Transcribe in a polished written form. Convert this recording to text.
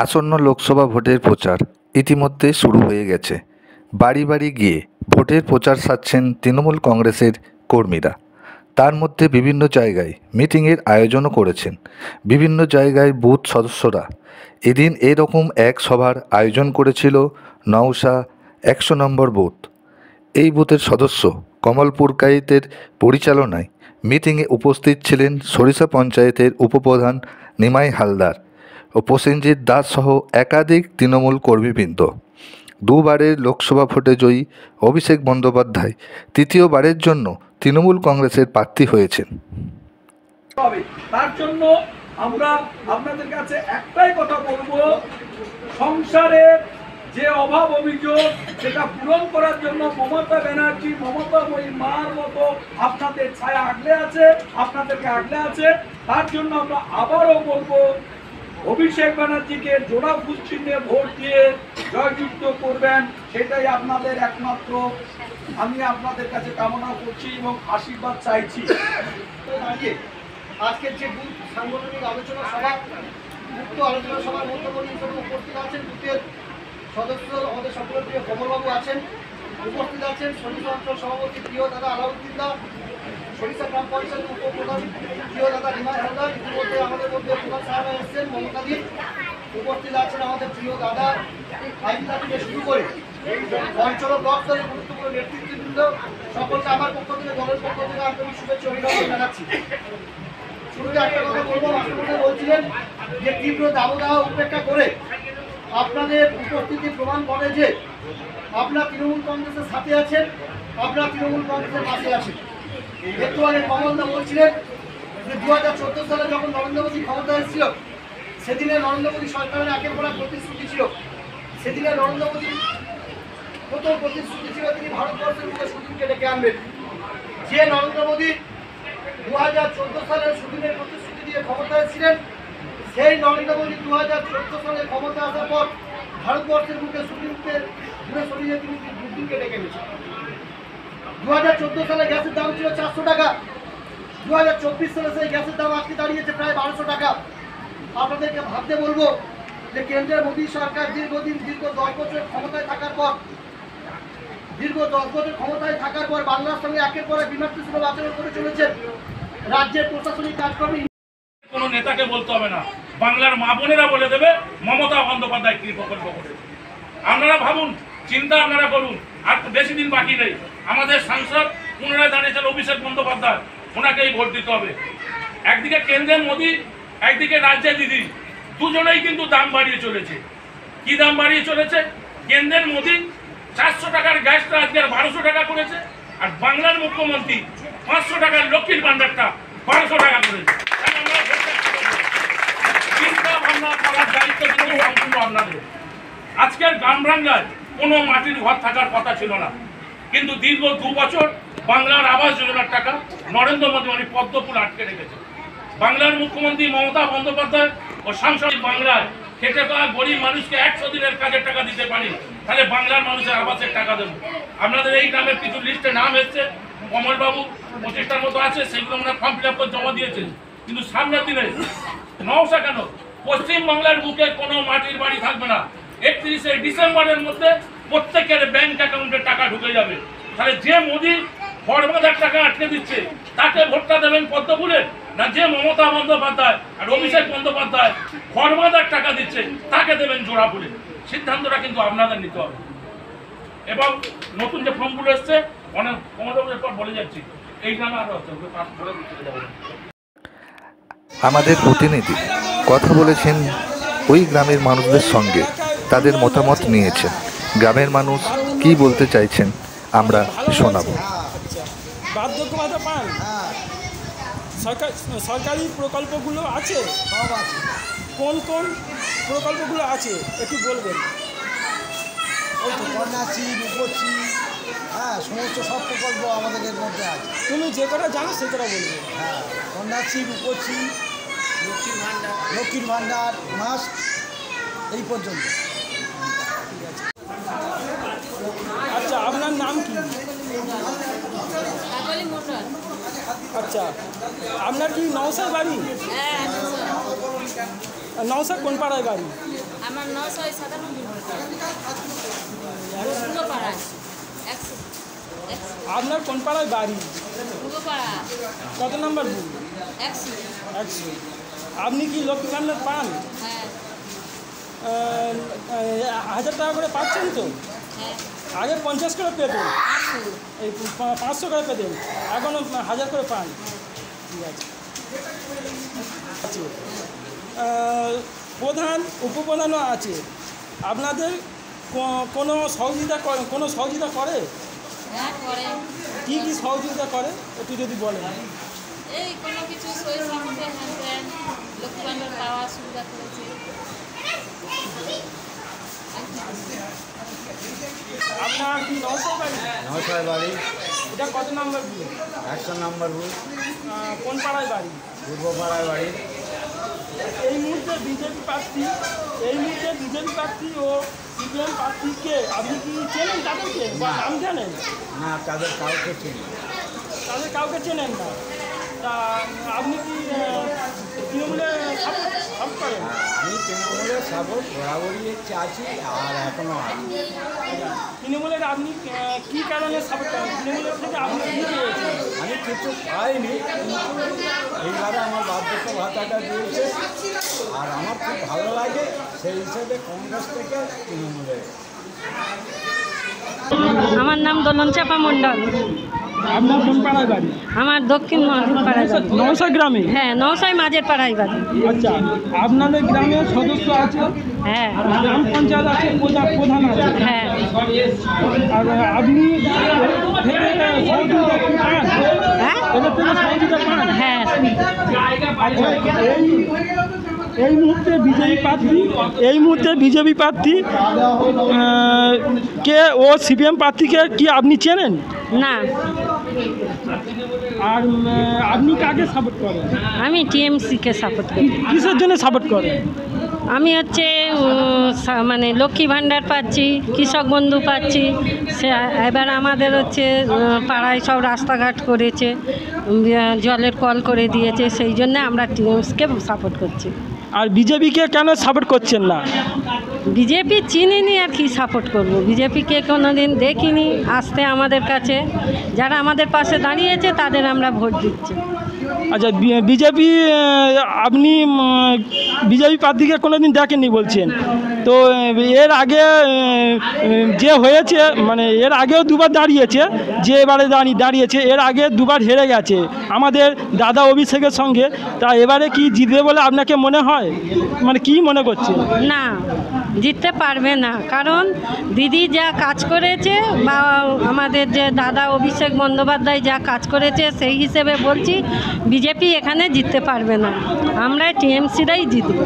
আসন্ন লোকসভা ভোটের প্রচার ইতিমধ্যে শুরু হয়ে গেছে। বাড়ি বাড়ি গিয়ে ভোটের প্রচার সারছেন তৃণমূল কংগ্রেসের কর্মীরা। তার মধ্যে বিভিন্ন জায়গায় মিটিংয়ের আয়োজনও করেছেন বিভিন্ন জায়গায় বুথ সদস্যরা। এদিন এরকম এক সভার আয়োজন করেছিল নওশা 100 নম্বর বুথ। এই বুথের সদস্য কমল পুরকাইতের পরিচালনায় মিটিংয়ে উপস্থিত ছিলেন সরিষা পঞ্চায়েতের উপপ্রধান নিমাই হালদার ও প্রসেনজিৎ দাস সহ একাধিক তৃণমূল কর্মীবৃন্দ। দুবারের লোকসভা ভোটে জয়ী অভিষেক বন্দ্যোপাধ্যায় তৃতীয়বারের জন্য তৃণমূল কংগ্রেসের প্রার্থী হয়েছেন। তার জন্য আমরা আপনাদের কাছে একটাই কথা বলবো, সংসারের যে অভাব অভিযোগ সেটা পূরণ করার জন্য মমতা ব্যানার্জি মমতাময়ী মার মতো আপনাদের ছায়া আগলে আছে, আপনাদেরকে আগলে আছে। তার জন্য আমরা আবারও বলবো, অভিষেক ব্যানার্জিকে জোড়া ফুল চিহ্নে ভোট দিয়ে জয়যুক্ত করবেন, সেটাই আপনাদের একমাত্র আমি আপনাদের কাছে কামনা করছি এবং আশীর্বাদ চাইছি। আজকের যে বুথ সাংগঠনিক আলোচনা সভা, মুক্ত আলোচনা সভার মধ্যমণি হিসেবে উপস্থিত আছেন বুথের সদস্য আমাদের সকলের প্রিয় কমলবাবু আছেন, উপস্থিত আছেন সরিষা অঞ্চল সভাপতি প্রিয় দাদা আলাউদ্দিন দা, সরিষা গ্রাম পঞ্চায়েত উপপ্রধান প্রিয় দাদা নিমাই হালদার, ইতিমধ্যে আমাদের মধ্যে প্রধান সাহেব এসছেন মমতাদি, উপস্থিত আছেন আমাদের প্রিয় দাদা আইনদা থেকে শুরু করে অঞ্চল ব্লক স্তরের গুরুত্বপূর্ণ নেতৃত্ববৃন্দ, সকলকে আমার পক্ষ থেকে দলের পক্ষ থেকে আন্তরিক শুভেচ্ছা অভিনন্দন জানাচ্ছি। শুরুতে একটা কথা বলবো, মাস্টারমশাই বলছিলেন যে তীব্র দাবদাহ উপেক্ষা করে আপনাদের উপস্থিতি প্রমাণ করে যে আপনারা তৃণমূল কংগ্রেসের সাথে আছেন, আপনারা তৃণমূল কংগ্রেসের পাশে আছেন। একটু আগে কমলদা বলছিলেন যে 2014 সালে যখন নরেন্দ্র মোদী ক্ষমতা এসেছিল, সেদিনে নরেন্দ্র মোদী সরকারের একের পর এক প্রতিশ্রুতি ছিল। সেদিনে নরেন্দ্র মোদীর প্রথম প্রতিশ্রুতি ছিল তিনি ভারতবর্ষের মধ্যে সুদিনকে ডেকে আনবেন। যে নরেন্দ্র মোদী 2014 সালের সুদিনের প্রতিশ্রুতি দিয়ে ক্ষমতা এসেছিলেন, সেই নরেন্দ্র মোদী 2014 সালে ক্ষমতা আসার পর ভারতবর্ষের মুখে সুদিনকে দূরে সরিয়ে তিনি দুদিনকে ডেকে এনেছেন। 2014 সালে গ্যাসের দাম ছিল 400 টাকা, 2024 সালে সেই গ্যাসের দাম আজকে দাঁড়িয়েছে প্রায় 1200 টাকা। আপনাদেরকে ভাবতে বলবো যে কেন্দ্রের মোদী সরকার দীর্ঘ 10 বছর ক্ষমতায় থাকার পর বাংলার সঙ্গে একের পর এক বিমাতৃসুলভ আচরণ করে চলেছেন। রাজ্যের প্রশাসনিক কাজকর্মে কোনো নেতাকে বলতে হবে না, বাংলার মা বোনেরা বলে দেবে মমতা বন্দ্যোপাধ্যায় কি প্রকল্প করেছে। আপনারা ভাবুন, চিন্তা আপনারা করুন, আর বেশি দিন বাকি নেই। আমাদের সাংসদ পুনরায় দাঁড়িয়েছেন অভিষেক বন্দ্যোপাধ্যায়, ওনাকেই ভোট দিতে হবে। একদিকে কেন্দ্রের মোদী, একদিকে রাজ্যের দিদি, দুজনেই কিন্তু দাম বাড়িয়ে চলেছে। কি দাম বাড়িয়ে চলেছে? কেন্দ্রের মোদী 400 টাকার গ্যাসটা আজকে 1200 টাকা করেছে, আর বাংলার মুখ্যমন্ত্রী 500 টাকার লক্ষ্মীর ভান্ডারটা 1200 টাকা করেছে। চিন্তা ভাবনা করার দায়িত্ব কিন্তু সম্পূর্ণ আপনাদের। আজকের গ্রামবাংলায় কোনো মাটির ঘর থাকার কথা ছিল না, কিন্তু দীর্ঘ 2 বছর বাংলার আবাস যোজনার টাকা নরেন্দ্র মোদী পদ্মফুল আটকে রেখেছে। বাংলার মুখ্যমন্ত্রী মমতা বন্দ্যোপাধ্যায় ও সাংসদ বাংলায় খেটে খাওয়া গরিব মানুষকে 100 দিনের কাজের টাকা দিতে পারি, তাহলে বাংলার মানুষের আবাসের টাকা দেবো। আপনাদের এই গ্রামের কিছু লিস্টে নাম এসছে, কমলবাবু 25টার মতো আছে, সেগুলো আমরা ফর্ম ফিল আপ করে জমা দিয়েছেন। কিন্তু সামনের দিনে নওশা কেন, পশ্চিমবাংলার বুকে কোনো মাটির বাড়ি থাকবে না। 31শে ডিসেম্বরের মধ্যে প্রত্যেকের ব্যাংক অ্যাকাউন্টে টাকা ঢুকে যাবে। তাহলে যে মোদী ফরমাদার টাকা আটকে দিচ্ছে তাকে ভোটটা দেবেন পদ্মফুলের, না যে মমতা বন্দ্যোপাধ্যায় আর অভিষেক বন্দ্যোপাধ্যায় ফরমাদার টাকা দিচ্ছে তাকে দেবেন জোড়া ফুলে? সিদ্ধান্তটা কিন্তু আপনাদের নিতে হবে। এবং নতুন যে ফর্মগুলো এসছে, অনেক কমলবাবুর পর বলে যাচ্ছি, এই গ্রামে আরো হচ্ছে। আমাদের প্রতিনিধি কথা বলেছেন ওই গ্রামের মানুষদের সঙ্গে, তাদের মতামত নিয়েছেন। গ্রামের মানুষ কি বলতে চাইছেন আমরা শোনাবো। বার্ধক্য ভাতা পান? সরকারি প্রকল্পগুলো আছে? সব আছে। কোন কোন প্রকল্পগুলো আছে একটু বলবেন? ওই তো কন্যাশ্রী, রূপশ্রী, হ্যাঁ, সমস্ত সব প্রকল্প আমাদের এর মধ্যে আছে। তুমি যে কটা জানো সে কটা বলবে। হ্যাঁ, কন্যাশ্রী, রূপশ্রী, লক্ষ্মীর ভাণ্ডার, মাস এই পর্যন্ত। আচ্ছা, আপনার নাম কি? আচ্ছা, আপনার কি নওশার বাড়ি? নওশা কোন পাড়ায় বাড়ি? আমার 997 পাড়ায় আপনার কোন পাড়ায় বাড়ি? পূর্বপাড়া কত নম্বর বুথ? 100। 100। আপনি কি লক্ষ্মী ভাণ্ডার পান? হ্যাঁ 1000 টাকা করে পাচ্ছেন তো? হ্যাঁ আগে 50 করে পেতেন, 800। এই 500 করে পেতেন, এখন 1000 করে পান। ঠিক আছে। প্রধান উপপ্রধানও আছে, আপনাদের কোনো সহযোগিতা করে? হ্যাঁ করে। কী কী সহযোগিতা করে একটু যদি বলেন। এই কোনো কিছু সই সামনে হ্যান লক্ষ্মী ভাণ্ডার পাওয়া সুবিধা করেছে। আপনার কি নওশায় বাড়ি? নওশায় বাড়ি। এটা কত নম্বর বুথ? 100 নম্বর বুথ। কোন পাড়ায় বাড়ি? পূর্বপাড়ায় বাড়ি। এই মুহূর্তে বিজেপি প্রার্থী ও সিপিএম প্রার্থীকে আপনি কি চেনেন তাদেরকে বা নাম জানেন? না, তাদের কাউকে চিনি না। তাদের কাউকে চেনেন না? তা আপনি কি তৃণমূলে সাপোর্ট করেন? আমি তৃণমূলের সাপোর্ট বরাবরই আছি আর এখনও আছি। তৃণমূলের আপনি কী কারণে সাপোর্ট করেন? তৃণমূলের থেকে আপনি কী পেয়েছেন? আমি কিছু পাইনি, কিন্তু এইবারে আমার বার্ধক্য ভাতাটা দিয়েছে আর আমার খুব ভালো লাগে, সেই হিসেবে কংগ্রেস থেকে তৃণমূলে। আমার নাম দোলনচাপা মণ্ডল। আপনার কোন পাড়ায় বাড়ি? আমার দক্ষিণ মহাদেব পাড়ায় বাড়ি। নওশা গ্রামে? হ্যাঁ নওশায় মাঝের পাড়ায় বাড়ি। আচ্ছা, আপনাদের গ্রামের সদস্য আছে? হ্যাঁ গ্রাম পঞ্চায়েত আছে, প্রধান আছে? হ্যাঁ আর আপনি সহযোগিতা কি পান? হ্যাঁ এদের থেকে সহযোগিতা পান? হ্যাঁ আচ্ছা, এই মুহূর্তে বিজেপি প্রার্থী কে ও সিপিএম প্রার্থীকে কি আপনি চেনেন? না আর আপনি কাকে সাপোর্ট করেন? আমি টিএমসিকে সাপোর্ট করি। কিসের জন্য সাপোর্ট করেন? আমি হচ্ছে মানে লক্ষ্মী ভাণ্ডার পাচ্ছি, কৃষক বন্ধু পাচ্ছি, সে এবার আমাদের হচ্ছে পাড়ায় সব রাস্তাঘাট করেছে, জলের কল করে দিয়েছে, সেই জন্য আমরা টিএমসিকে সাপোর্ট করছি। আর বিজেপিকে কেন সাপোর্ট করছেন না? বিজেপি চিনিনি, আর কি সাপোর্ট করব? বিজেপিকে কোনো দিন দেখিনি আসতে আমাদের কাছে, যারা আমাদের পাশে দাঁড়িয়েছে তাদের আমরা ভোট দিচ্ছি। আচ্ছা, বিজেপি আপনি বিজেপি প্রার্থীকে কোনো দিন দেখেননি বলছেন তো? এর আগে যে হয়েছে, মানে এর আগেও দুবার দাঁড়িয়েছে, যে এবারে দাঁড়িয়েছে এর আগে দুবার হেরে গেছে আমাদের দাদা অভিষেকের সঙ্গে। তা এবারে কি জিতবে বলে আপনাকে মনে হয়? মানে কি মনে করছেন? না, জিততে পারবে না, কারণ দিদি যা কাজ করেছে বা আমাদের যে দাদা অভিষেক বন্দ্যোপাধ্যায় যা কাজ করেছে, সেই হিসেবে বলছি বিজেপি এখানে জিততে পারবে না, আমরা টিএমসিরাই জিতব।